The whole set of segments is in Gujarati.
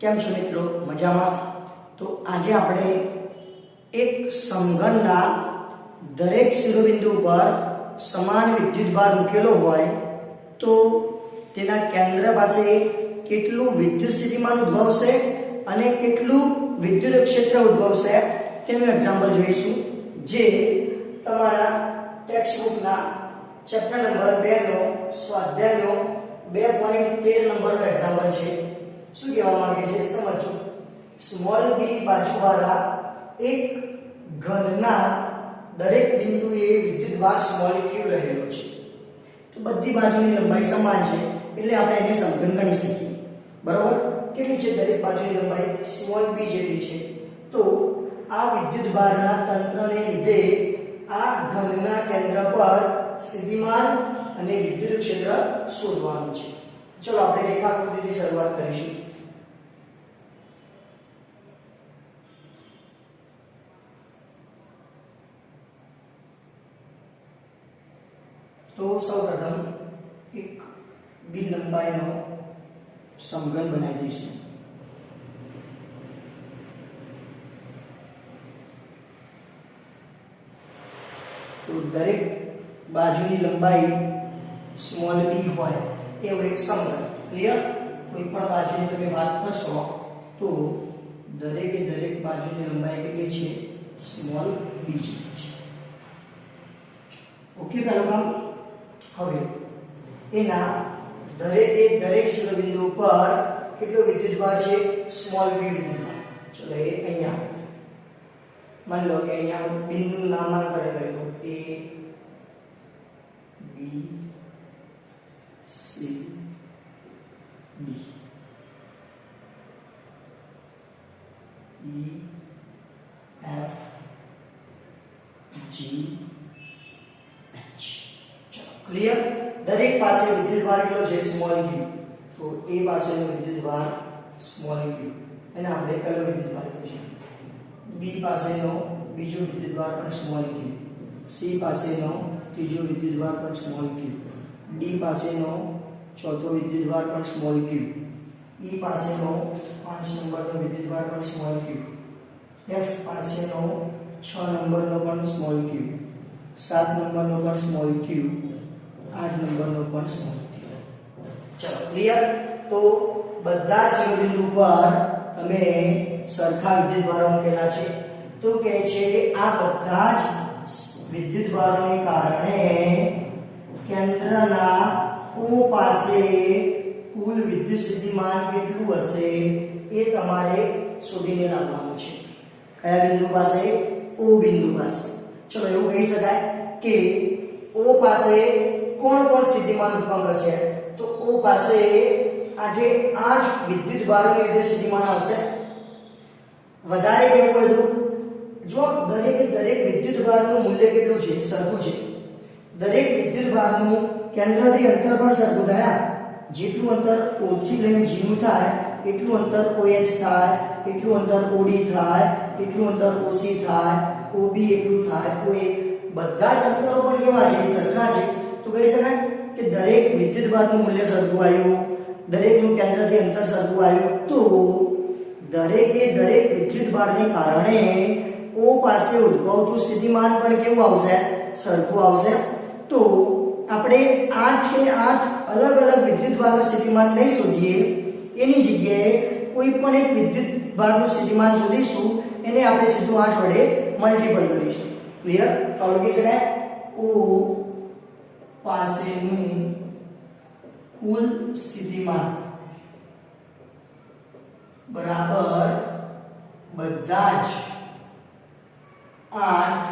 કેમ છો મિત્રો? મજામાં? તો આજે આપણે એક સમઘનના દરેક શિરોબિંદુ પર સમાન વિદ્યુતભાર મૂકેલો હોય તો તેના કેન્દ્ર પાસે કેટલું વિદ્યુત સ્થિતિમાન ઉદ્ભવશે અને કેટલું વિદ્યુત ક્ષેત્ર ઉદ્ભવશે તેનું એક્ઝામ્પલ જોઈશું, જે તમારા ટેક્સ્ટબુકના ચેપ્ટર નંબર 2 નો સ્વાધ્યાયનો 2.13 નંબરનો એક્ઝામ્પલ છે. શું કહેવા માંગે છે સમજો. સ્મોલ બી બાજુવાળા એક ઘનના દરેક બિંદુએ વિદ્યુતભાર સ્મોલ ક્યુ રહેલો છે. તો બધી બાજુની લંબાઈ સમાન છે એટલે આપણે એને સમઘન ગણી શકીએ. બરાબર? કેટલી છે દરેક બાજુની લંબાઈ? સ્મોલ બી જેટલી છે. તો આ વિદ્યુતભારના તંત્રને લીધે આ ઘનના કેન્દ્ર પર સ્થિતિમાન અને વિદ્યુત ક્ષેત્ર શોધવાનું છે. ચલો આપણે રેખાકૃતિથી શરૂઆત કરીશું. તો સૌપ્રથમ એક બી લંબાઈનો સમઘન બનાવી દઈશું. તો દરેક બાજુની લંબાઈ સ્મોલ બી હોય એવો એક સમઘન. ક્લિયર? કોઈ પણ બાજુની તમે વાત કરશો તો દરેકે દરેક બાજુની લંબાઈ કેટલી છે? સ્મોલ બી છે. ઓકે, પહેલું કામ. હવે એના દરેક શિરોબિંદુ પર કેટલો વિદ્યુતભાર છે? સ્મોલ બી વિદ્યુતભાર. ચલો એ અહીંયા માની લો કે અહીંયા હું બિંદુનું નામાંકન કરી દઉં. A B C D E F G H. Clear? દરેક પાસે વિદ્યુતભાર કેટલો છે? સ્મોલ ક્યુ. તો A પાસેનો વિદ્યુતભાર સ્મોલ ક્યુ એને આપણે પહેલો વિદ્યુતભાર કહીશું. B પાસેનો બીજો વિદ્યુતભાર પણ સ્મોલ ક્યુ. C પાસેનો ત્રીજો વિદ્યુતભાર પણ સ્મોલ ક્યુ. D પાસેનો ચોથો વિદ્યુતભાર પણ સ્મોલ ક્યુ. E પાસેનો 5 નંબરનો વિદ્યુતભાર પણ સ્મોલ ક્યુ. F પાસેનો 6 નંબરનો પણ સ્મોલ ક્યુ. 7 નંબરનો પણ સ્મોલ ક્યુ. 8 નંબરનો પણ સ્મોલ ક્યુ. ચલો ક્લિયર? તો બધા શિરોબિંદુ પર તમે સરખા વિદ્યુતભારો મૂકેલા છે. તો કહે છે કે આ બધા જ વિદ્યુતભારોને કારણે કેન્દ્રના O પાસે કુલ વિદ્યુત સ્થિતિમાન કેટલું હશે એ તમારે શોધીને લાવવાનું છે. કયા બિંદુ પાસે? O બિંદુ પાસે. ચલો એવું કહી શકાય કે O પાસે કોણ સ્થિતિમાન ઉત્પન્ન કરશે? તો O પાસે 8 વિદ્યુતભારોને લીધે સ્થિતિમાન આવશે. વધારે કેવું હોય તો જો દરેક વિદ્યુતભારનું મૂલ્ય કેટલું છે? સરખું છે. દરેક વિદ્યુતભારનું કેન્દ્રથી અંતર પણ સરખું થયા. જેટલું અંતર O થી લઈને G નું થાય એટલું અંતર OH થાય, એટલું અંતર OD થાય, એટલું અંતર OC થાય, OB એટલું થાય, OA. બધા જ અંતરો પણ કેવા છે? સરખા છે. તો કહી શકાય કે દરેક વિદ્યુતભારનું મૂલ્ય સરખું આવ્યું, દરેકનું કેન્દ્રથી અંતર સરખું આવ્યું. તો દરેકે દરેક વિદ્યુતભારને કારણે O પાસે ઉદ્ભવતું સ્થિતિમાન પણ કેવું આવશે? સરખું આવશે. તો આપણે 8 એ 8 અલગ અલગ વિદ્યુતભારનું સ્થિતિમાન નહીં શોધીએ, એની જગ્યાએ કોઈ પણ એક વિદ્યુતભારનું સ્થિતિમાન શોધીશું, એને આપણે સીધું 8 વડે મલ્ટીપલ કરીશું. ક્લિયર? તો લખી શકાય O પાસેનું કુલ સ્થિતિમાન બરાબર બધા જ 8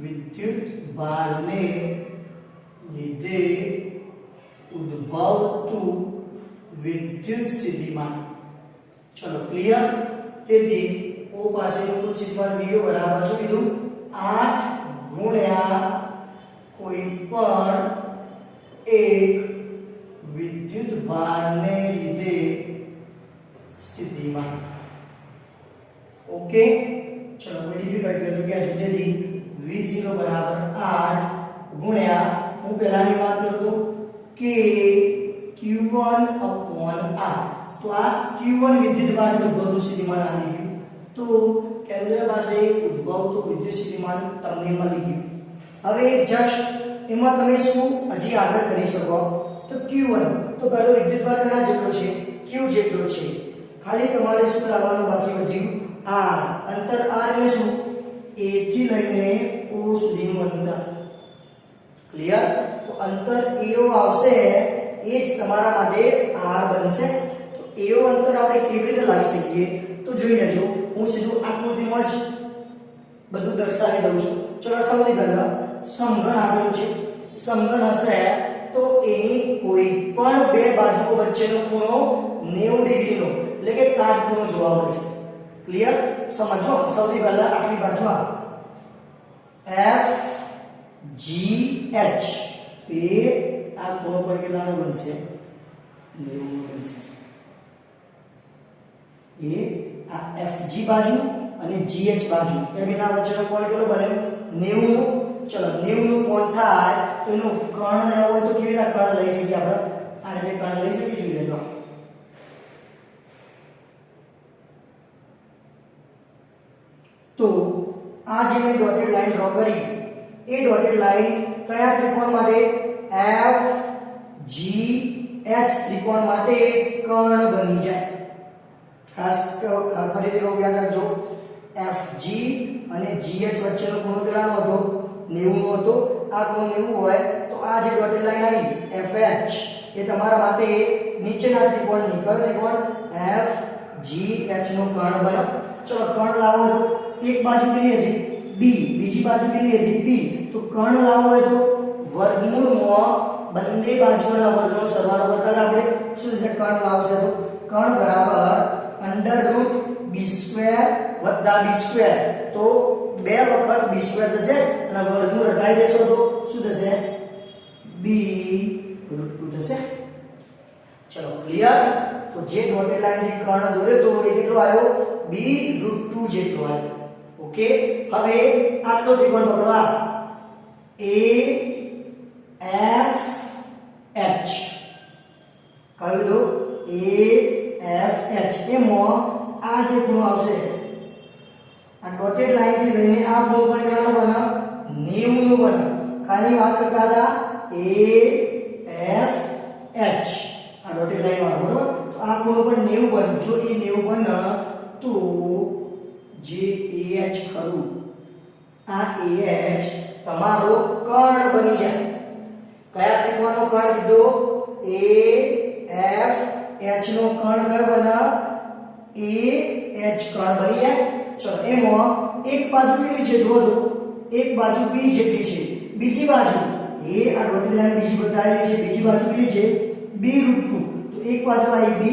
વિદ્યુતભારને લીધે ઉદ્ભવતું વિદ્યુત સ્થિતિમાન. ચલો ક્લિયર? તેથી O પાસેનું કુલ સ્થિતિમાન V બરાબર શું કીધું? 8 ગુણ્યા કોઈ પણ એક વિદ્યુતભારને લીધે સ્થિતિમાન. ઓકે, ચલો ડિફિકલ્ટ કર્યું કે તેથી V0 બરાબર 8 ગુણ્યા હું પહેલાની વાત કરતો કે Q1/R તો આ Q1 વિદ્યુતભારથી ઉદ્ભવતું સ્થિતિમાન આવી ગયું. તો કેન્દ્ર પાસે ઉદ્ભવતું વિદ્યુત સ્થિતિમાન તમને મળી ગયું. હવે જસ્ટ એમાં તમે શું હજી આગળ કરી શકો? તો Q1 તો પહેલો વિદ્યુતભાર કયા જેટલો છે? Q જેટલો છે. ખાલી તમારે શું લાવવાનું બાકી વધ્યું? R. અંતર R એટલે શું? A થી લઈને O સુધીનું અંતર. ક્લિયર? તો અંતર AO આવશે એ જ તમારા માટે R બનશે. તો AO અંતર આપણે કેવી રીતે લાવી શકીએ? તો જોઈ લેજો. હું સીધું આકૃતિમાં જ બધું દર્શાવી દઉં છું. ચલો સૌથી પહેલા સમઘન આપેલું છે. સમઘન હશે તો એની કોઈ પણ બે બાજુઓ વચ્ચેનો ખૂણો 90 ડિગ્રીનો એટલે કે કાટખૂણો જોવા મળશે. ક્લિયર? સમજો. સૌથી પહેલા આટલી બાજુ આ F G H એ આ ખૂણો પર કેટલાનો બનશે? 90 બનશે. એ આ FG બાજુ અને GH બાજુ એ બેના વચ્ચેનો કોણ કેટલો બને? 90 નો. ચલો 90 નું કોણ થાય તો એનું કર્ણ લેવો હોય તો કેવી રીતે કર્ણ લઈ શકીએ આપણે? આ રીતે કર્ણ લઈ શકીએ. જોઈ લેજો. તો આ જે મેં ડોટેડ લાઈન ડ્રો કરી એ ડોટેડ લાઈન કયા ત્રિકોણ માટે? F G H ત્રિકોણ માટે કર્ણ બની જાય. ખાસ ફરીથી કહું, યાદ રાખજો. FG અને GH વચ્ચેનો ખૂણો કેટલાનો હતો? 90 નો હતો. આ ખૂણો 90 હોય તો આ જે ડોટેડ લાઈન આવી FH એ તમારા માટે નીચેના ત્રિકોણની કયો ત્રિકોણ? FGH નો કર્ણ બને. ચલો કર્ણ લાવો તો એક બાજુ કેટલી હતી? B. બીજી બાજુ કેટલી હતી? B. તો કર્ણ લાવો હોય તો વર્ગમૂળમાં બંને બાજુઓના વર્ગનો સરવાળો કરતા આપણે શું થશે? કર્ણ લાવશે તો કર્ણ બરાબર √b² + b². તો 2 વખત b² થશે અને વર્ગમૂળ હટાવી દેશો તો શું થશે? b√2 થશે. ચલો ક્લિયર? તો જે ડોટેડ લાઈન થી કર્ણ દોર્યો તો એ કેટલો આવ્યો? b√2 જેટલો આવ્યો. ઓકે. હવે આટલો ત્રિકોણ પકડો. આ AFH કહી દો. AFH એમાં આ જે ખૂણો આવશે આ ડોટેડ લાઈન થી લઈને આ ખૂણો પણ કેટલાનો બને? 90 નો બને. ખાલી વાત કરતા હતા AFH આ ડોટેડ લાઈન વાળો, બરોબર? તો આ ખૂણો પણ 90 બને. જો એ 90 બને તો જે AH ખરું આ AH તમારો કર્ણ બની જાય. કયા ત્રિકોણનો કર્ણ કીધો? AFH નો કર્ણ કયો બને? AH કર્ણ બની જાય. ચલો એમાં એક બાજુ કેટલી છે જુઓ તો? એક બાજુ B જેટલી છે. બીજી બાજુ એ આ ડોટેડ લાઈન બીજી બતાવેલી છે. બીજી બાજુ કેટલી છે? b√2. તો એક બાજુ આવી B,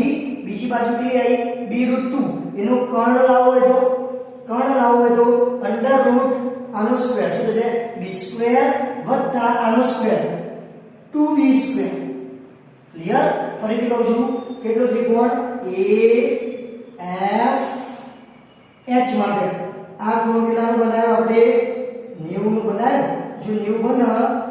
બીજી બાજુ કેટલી આવી? b√2. એનો કર્ણ લાવવો હોય તો આનો સ્ક્વેર શું થશે? b² + આનો સ્ક્વેર 2b². ક્લિયર? ફરીથી કહું છું. કેટલો ત્રિકોણ? AFH માટે આ ખૂણો કેટલાનો બનાવ્યો આપણે? 90 નો બનાવ્યો. જો 90 બને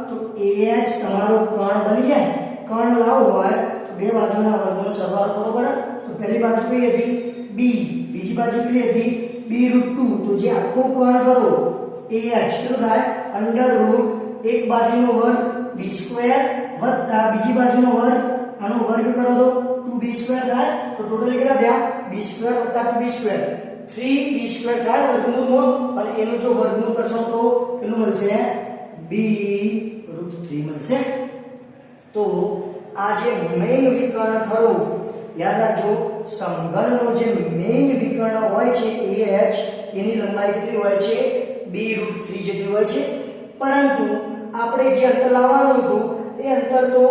તો AH તમારો કર્ણ બની જાય. કર્ણ લાવવો હોય તો બે બાજુના વર્ગનો સરવાળો કરવો પડે. તો પહેલી બાજુ કઈ હતી? B. બીજી બાજુ કેટલી હતી? b√2. તો જે આખો કર્ણ કરો AH કેટલું થાય? એક બાજુનો વર્ગ b² + બીજી બાજુનો વર્ગ આનો વર્ગ કરો તો 2b² થાય. તો ટોટલી કેટલા થયા? b² + 2b². 3b² થાય વર્ગમૂળમાં. અને એનું જો વર્ગમૂળ કરશો તો કેટલું મળશે? b√3 મળશે. તો આ જે મેઈન વિકર્ણ ખરું યાદ રાખજો. સમઘનનો જે મેઈન વિકર્ણ હોય છે AH એની લંબાઈ કેટલી હોય છે? b√3 જેટલી હોય છે. પરંતુ આપણે જે અંતર લાવવાનું હતું એ અંતર તો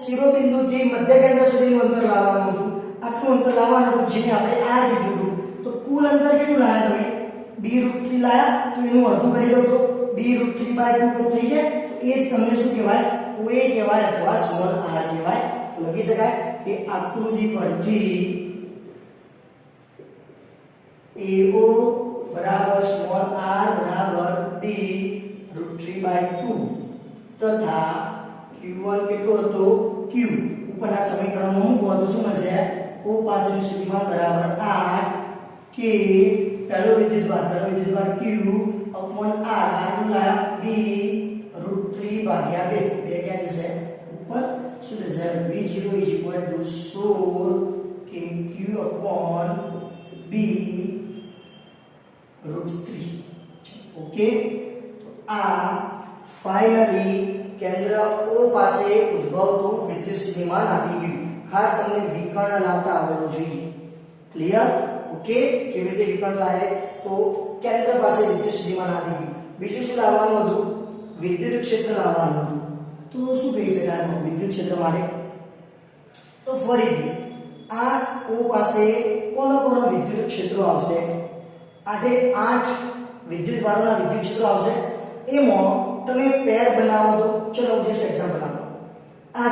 શિરોબિંદુથી મધ્ય કેન્દ્ર સુધીનું અંતર લાવવાનું હતું. આટલું અંતર લાવવાનું હતું જેને આપણે r કીધું હતું. તો કુલ અંતર કેટલું લાયા તમે? b√3 લાયા. તો એનું અડધું કરી દો તો b√3/2 થઈ જાય. તો એ જ તમને શું કહેવાય? OA કહેવાય અથવા સ્મોલ r કહેવાય. લખી શકાય કે આકૃતિ પરથી AO બરાબર સ્મોલ r બરાબર b√3/2 તથા Q1 કેટલો હતો? Q ઉપરના સમીકરણમાં મૂકો તો શું મળશે? O પાસેનું સ્થિતિમાન બરાબર 8 કે પહેલો વિદ્યુતભાર Q upon R R B √3 ભાગ્યા 2 2 ક્યાં જશે ઉપર શું થશે V0 is equal to 16 કે Q upon B √3 ઓકે તો આ ફાઇનલી કેન્દ્ર O પાસે ઉદ્ભવતું વિદ્યુત સ્થિતિમાન આપી ગયું ખાસ તમને વિકર્ણ લાવતા આવડવું જોઈએ ક્લિયર ઓકે કેવી રીતે વિકર્ણ લાવે તો કેન્દ્ર પાસે વિદ્યુત સ્થિતિમાન આપી ગયું બીજું શું લાવવાનું હતું વિદ્યુત ક્ષેત્ર લાવવાનું હતું તો શું કહી શકાય વિદ્યુત ક્ષેત્ર માટે તો ફરીથી આ O પાસે કોનો વિદ્યુત ક્ષેત્રો આવશે આઠે 8 વિદ્યુત ભારોના વિદ્યુત ક્ષેત્રો આવશે એમાં તમે પેર બનાવો તો ચલો જસ્ટ એક્ઝામ્પલ આપો આ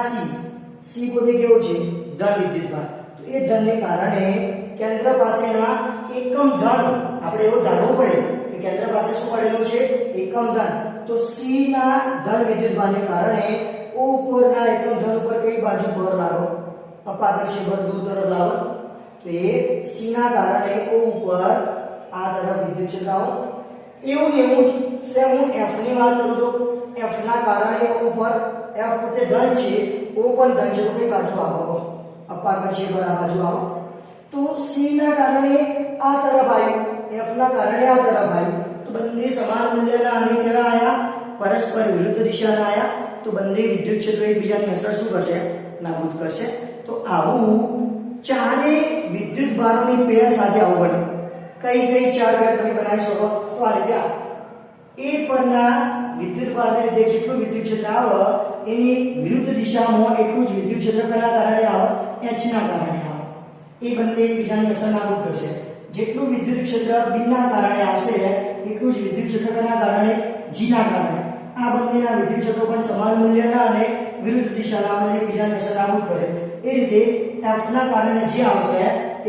C પોતે કેવો છે ધન વિદ્યુત ભાર તો એ ધનને કારણે કેન્દ્ર પાસેના એકમ ધન આપણે એવો ધારવો પડે કે કેન્દ્ર પાસે શું પડેલું છે એકમ ધન તો C ના ધન વિદ્યુત ભારને કારણે O ઉપરના એકમ ધન ઉપર કઈ બાજુ બળ લાગો અપાકર્ષી બળ દૂર તરફ લાવો તો એ C ના કારણે O ઉપર આ તરફ વિદ્યુત ક્ષેત્ર આવો એવું જ સેમ હું F ની વાત કરું તો F ના કારણે O ઉપર F પોતે ધન છે O પણ ધન છે તો કઈ બાજુ આવો અપાકર્ષી બળ આ બાજુ આવો તો C ના કારણે આ તરફ આવ્યું F ના કારણે આ તરફ આવ્યું તો બંને સમાન મૂલ્યના અને કેવા આયા પરસ્પર વિરુદ્ધ દિશાના આયા તો બંને વિદ્યુત ક્ષેત્રો એકબીજાની અસર શું કરશે નાબૂદ કરશે તો આવું ચારે વિદ્યુત ભારોની પેર સાથે આવું બને કઈ ચાર પેર તમે બનાવી શકો તો આ રીતે A પરના વિદ્યુત ભારને જે જેટલું વિદ્યુત ક્ષેત્ર આવે એની વિરુદ્ધ દિશામાં એટલું જ વિદ્યુત ક્ષેત્ર કના કારણે આવે H ના કારણે આવે એ બંને એકબીજાની અસર નાબૂદ કરશે જેટલું વિદ્યુત ક્ષેત્ર B ના કારણે આવશે એટલું જ વિદ્યુત ક્ષેત્ર કના કારણે G ના કારણે આ બંનેના વિદ્યુત ક્ષેત્રો પણ સમાન મૂલ્યના અને વિરુદ્ધ દિશાના અને એકબીજાની અસર નાબૂદ કરે એ રીતે F ના કારણે જે આવશે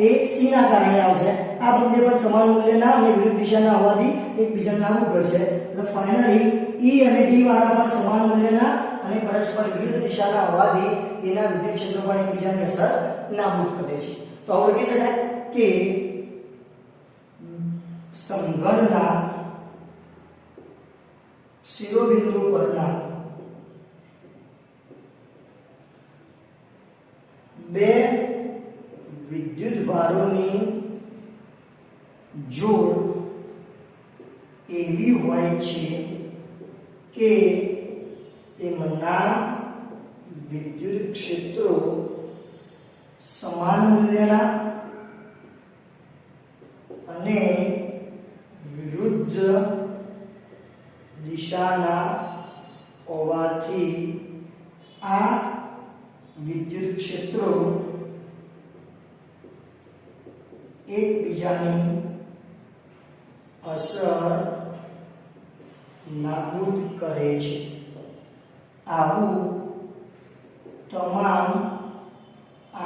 એ C ના કારણે આવશે આ બંને પણ સમાન મૂલ્યના અને વિરુદ્ધ દિશાના હોવાથી એકબીજાને નાબૂદ કરશે એટલે ફાઇનલી E અને D વાળા પણ સમાન મૂલ્યના અને પરસ્પર વિરુદ્ધ દિશાના હોવાથી એના વિદ્યુત ક્ષેત્રો પણ એકબીજાની અસર નાબૂદ કરે છે તો આપણે કહી શકાય કે સમઘનના શિરોબિંદુ પરના બે વિદ્યુત ભારોની જોડ એવી હોય છે કે તેમના વિદ્યુત ક્ષેત્રો સમાન મૂલ્યના અને વિરુદ્ધ દિશાના હોવાથી આ વિદ્યુત ક્ષેત્રો એકબીજાની અસર નાબૂદ કરે છે આવું તમામ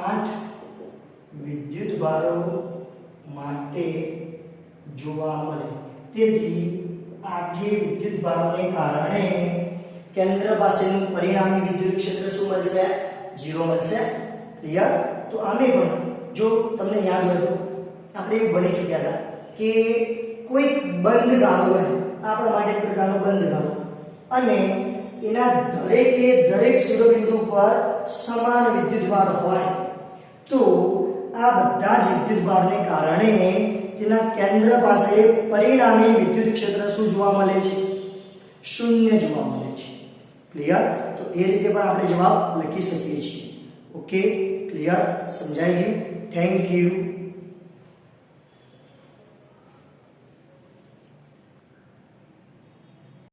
8 વિદ્યુત ભારો માટે જોવા મળે તેથી આઠે વિદ્યુત ભારોને કારણે કેન્દ્ર પાસેનું પરિણામી વિદ્યુત ક્ષેત્ર શું મળશે 0 મળશે ક્લિયર તો આમે પણ જો તમને યાદ હોય તો આપણે એવું ભણી ચૂક્યા હતા કે કોઈ બંધ ગાળો હોય આપણા માટે એક પ્રકારનો બંધ ગાળો અને એના દરેક શિરોબિંદુ પર સમાન વિદ્યુત ભાર હોય તો આ બધા જ વિદ્યુત ભારને કારણે તેના કેન્દ્ર પાસે પરિણામી વિદ્યુત ક્ષેત્ર શું જોવા મળે છે શૂન્ય જોવા મળે છે ક્લિયર તો એ રીતે પણ આપણે જવાબ લખી શકીએ છીએ ઓકે ક્લિયર સમજાઈ ગયું થેન્ક યુ